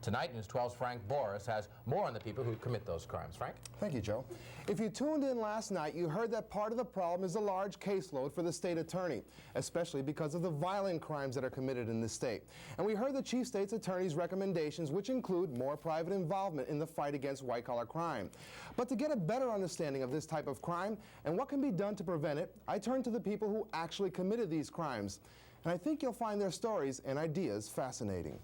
Tonight, News 12's Frank Borres has more on the people who commit those crimes. Frank? Thank you, Joe. If you tuned in last night, you heard that part of the problem is a large caseload for the state attorney, especially because of the violent crimes that are committed in this state. And we heard the chief state's attorney's recommendations, which include more private involvement in the fight against white-collar crime. But to get a better understanding of this type of crime and what can be done to prevent it, I turned to the people who actually committed these crimes. And I think you'll find their stories and ideas fascinating.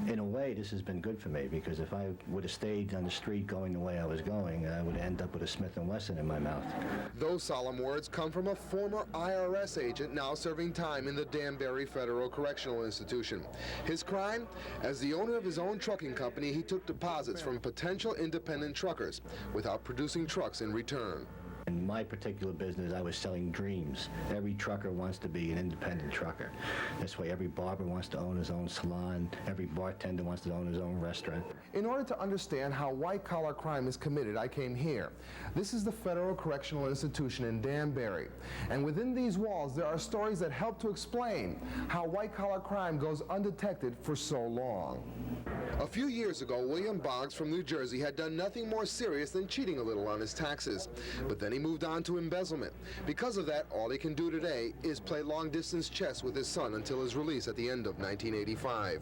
In a way, this has been good for me, because if I would have stayed on the street going the way I was going, I would end up with a Smith & Wesson in my mouth. Those solemn words come from a former IRS agent now serving time in the Danbury Federal Correctional Institution. His crime? As the owner of his own trucking company, he took deposits from potential independent truckers without producing trucks in return. In my particular business, I was selling dreams. Every trucker wants to be an independent trucker. This way, every barber wants to own his own salon. Every bartender wants to own his own restaurant. In order to understand how white-collar crime is committed, I came here. This is the Federal Correctional Institution in Danbury. And within these walls, there are stories that help to explain how white-collar crime goes undetected for so long. A few years ago, William Boggs from New Jersey had done nothing more serious than cheating a little on his taxes. But then he moved on to embezzlement. Because of that, all he can do today is play long-distance chess with his son until his release at the end of 1985.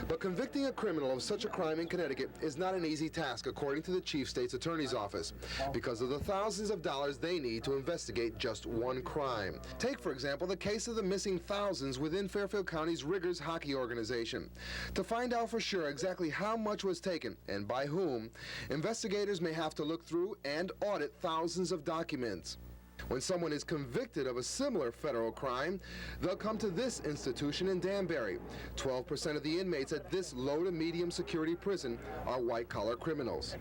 But convicting a criminal of such a crime in Connecticut is not an easy task, according to the Chief State's Attorney's Office, because of the thousands of dollars they need to investigate just one crime. Take, for example, the case of the missing thousands within Fairfield County's Riggers Hockey Organization. To find out for sure exactly how much was taken and by whom, investigators may have to look through and audit thousands of documents. When someone is convicted of a similar federal crime, they'll come to this institution in Danbury. 12% of the inmates at this low to medium security prison are white-collar criminals.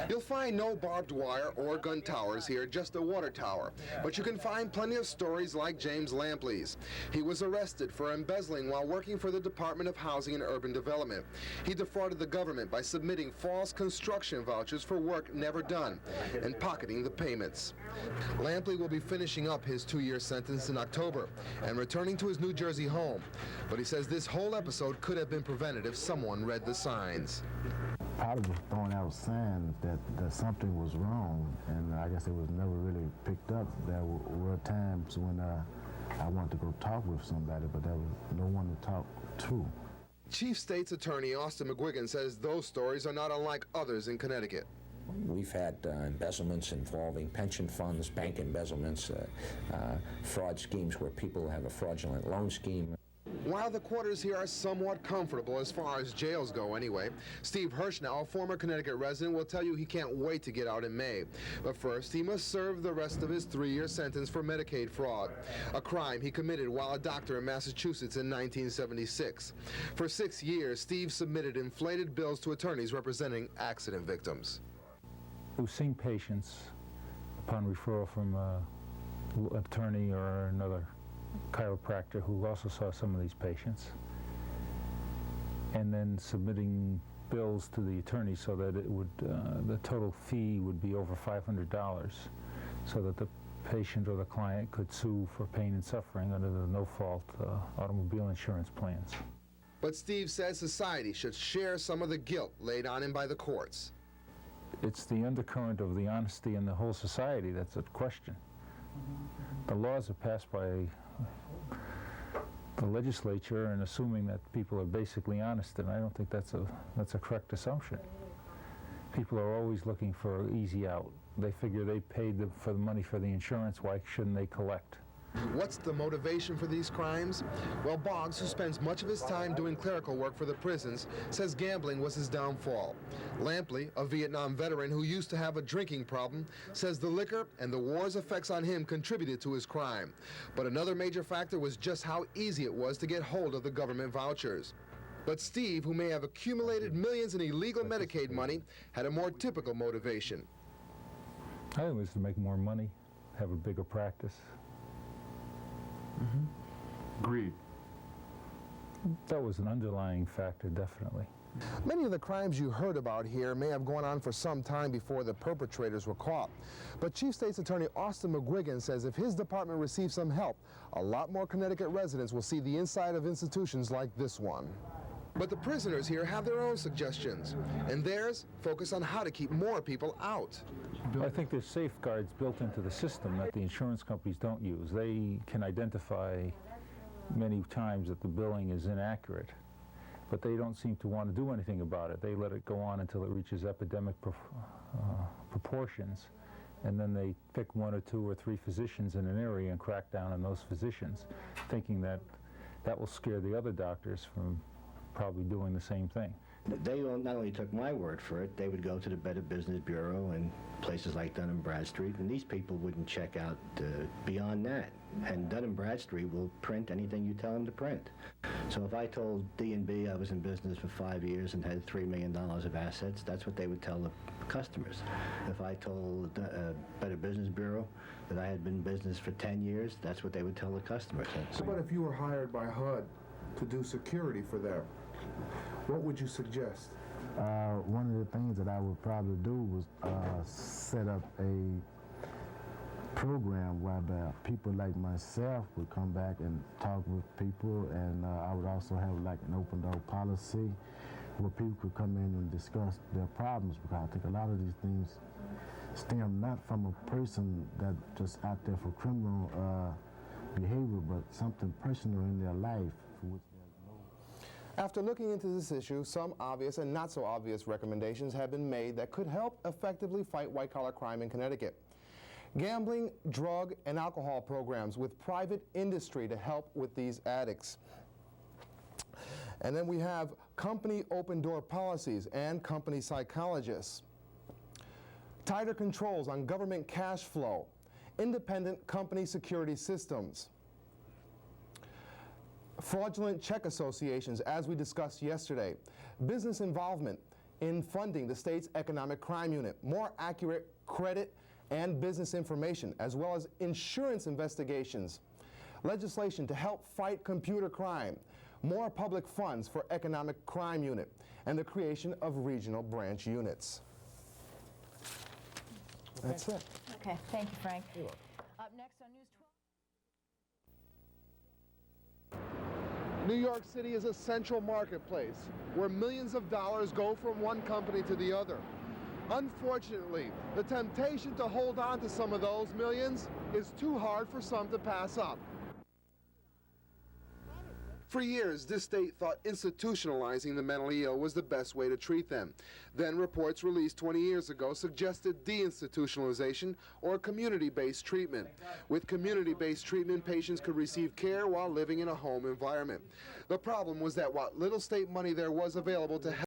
You'll find no barbed wire or gun towers here, just a water tower. But you can find plenty of stories like James Lampley's. He was arrested for embezzling while working for the Department of Housing and Urban Development. He defrauded the government by submitting false construction vouchers for work never done and pocketing the payments. Lampley will be finishing up his 2-year sentence in October and returning to his New Jersey home. But he says this whole episode could have been prevented if someone read the signs. Probably was throwing out signs that something was wrong, and I guess it was never really picked up. There were times when I wanted to go talk with somebody, but there was no one to talk to. Chief State's Attorney Austin McGuigan says those stories are not unlike others in Connecticut. We've had embezzlements involving pension funds, bank embezzlements, fraud schemes where people have a fraudulent loan scheme. While the quarters here are somewhat comfortable as far as jails go anyway, Steve Hirschnau, a former Connecticut resident, will tell you he can't wait to get out in May. But first, he must serve the rest of his 3-year sentence for Medicaid fraud, a crime he committed while a doctor in Massachusetts in 1976. For 6 years, Steve submitted inflated bills to attorneys representing accident victims. We've seen patients upon referral from an attorney or another chiropractor who also saw some of these patients, and then submitting bills to the attorney so that it would the total fee would be over $500, so that the patient or the client could sue for pain and suffering under the no-fault automobile insurance plans. But Steve says society should share some of the guilt laid on him by the courts. It's the undercurrent of the honesty in the whole society that's at question. The laws are passed by the legislature and assuming that people are basically honest, and I don't think that's a correct assumption. People are always looking for an easy out. They figure they paid for the money for the insurance, why shouldn't they collect? What's the motivation for these crimes? Well, Boggs, who spends much of his time doing clerical work for the prisons, says gambling was his downfall. Lampley, a Vietnam veteran who used to have a drinking problem, says the liquor and the war's effects on him contributed to his crime. But another major factor was just how easy it was to get hold of the government vouchers. But Steve, who may have accumulated millions in illegal Medicaid money, had a more typical motivation. I think it was to make more money, have a bigger practice. Greed. That was an underlying factor, definitely. Many of the crimes you heard about here may have gone on for some time before the perpetrators were caught. But Chief State's Attorney Austin McGuigan says if his department receives some help, a lot more Connecticut residents will see the inside of institutions like this one. But the prisoners here have their own suggestions, and theirs focus on how to keep more people out. I think there's safeguards built into the system that the insurance companies don't use. They can identify many times that the billing is inaccurate, but they don't seem to want to do anything about it. They let it go on until it reaches epidemic proportions, and then they pick 1 or 2 or 3 physicians in an area and crack down on those physicians, thinking that that will scare the other doctors from probably doing the same thing. They not only took my word for it, they would go to the Better Business Bureau and places like Dun & Bradstreet, and these people wouldn't check out beyond that. And Dun & Bradstreet will print anything you tell them to print. So if I told D&B I was in business for 5 years and had $3 million of assets, that's what they would tell the customers. If I told Better Business Bureau that I had been in business for 10 years, that's what they would tell the customers. How about if you were hired by HUD to do security for them? What would you suggest? One of the things that I would probably do was set up a program whereby people like myself would come back and talk with people, and I would also have like an open door policy where people could come in and discuss their problems, because I think a lot of these things stem not from a person that's just out there for criminal behavior, but something personal in their life for which there's no... After looking into this issue, some obvious and not so obvious recommendations have been made that could help effectively fight white-collar crime in Connecticut. Gambling, drug, and alcohol programs with private industry to help with these addicts. And then we have company open-door policies and company psychologists. Tighter controls on government cash flow. Independent company security systems. Fraudulent check associations, as we discussed yesterday. Business involvement in funding the state's economic crime unit. More accurate credit and business information, as well as insurance investigations. Legislation to help fight computer crime. More public funds for economic crime unit. And the creation of regional branch units. That's it. Okay, thank you, Frank. Up next on News 12. New York City is a central marketplace where millions of dollars go from one company to the other. Unfortunately, the temptation to hold on to some of those millions is too hard for some to pass up. For years, this state thought institutionalizing the mentally ill was the best way to treat them. Then reports released 20 years ago suggested deinstitutionalization or community-based treatment. With community-based treatment, patients could receive care while living in a home environment. The problem was that what little state money there was available to help